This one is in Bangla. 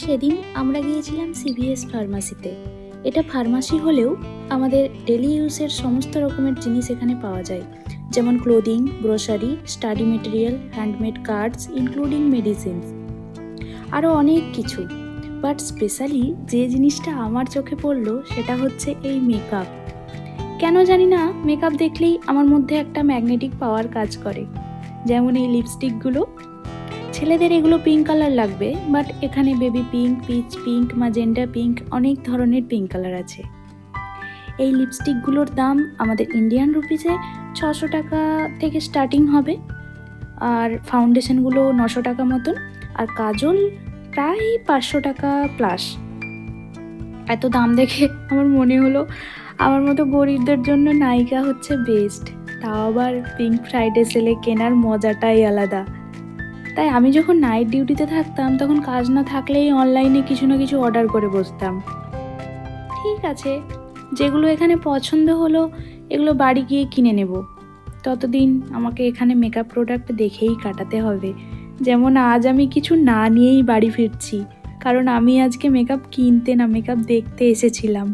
সেদিন আমরা গিয়েছিলাম সিভিএস ফার্মাসিতে। এটা ফার্মাসি হলেও আমাদের ডেলি ইউজের সমস্ত রকমের জিনিস এখানে পাওয়া যায়, যেমন clothing, grocery, study material, handmade cards including medicines, আরও অনেক কিছু। বাট স্পেশালি যে জিনিসটা আমার চোখে পড়লো সেটা হচ্ছে এই মেকআপ। কেন জানি না, মেকআপ দেখলেই আমার মধ্যে একটা ম্যাগনেটিক পাওয়ার কাজ করে। যেমন এই লিপস্টিকগুলো, ছেলেদের এগুলো পিঙ্ক কালার লাগবে, বাট এখানে baby pink, pitch pink, magenta pink, অনেক ধরনের পিঙ্ক কালার আছে। এই লিপস্টিকগুলোর দাম আমাদের ইন্ডিয়ান রুপিসে 600 টাকা থেকে স্টার্টিং হবে, আর ফাউন্ডেশনগুলো 900 টাকা মতন, আর কাজল প্রায় 500 টাকা প্লাস। এত দাম দেখে আমার মনে হলো আমার মতো গরিবদের জন্য নায়িকা হচ্ছে বেস্ট, তাও আবার পিঙ্ক ফ্রাইডে সেলে কেনার মজাটাই আলাদা। তাই আমি যখন নাইট ডিউটিতে থাকতাম তখন কাজ না থাকলেই অনলাইনে কিছু না কিছু অর্ডার করে বসতাম। ঠিক আছে, যেগুলো এখানে পছন্দ হলো এগুলো বাড়ি গিয়ে কিনে নেব, ততদিন আমাকে এখানে মেকআপ প্রোডাক্ট দেখেই কাটাতে হবে। যেমন আজ আমি কিছু না নিয়েই বাড়ি ফিরছি, কারণ আমি আজকে মেকআপ কিনতে না, মেকআপ দেখতে এসেছিলাম।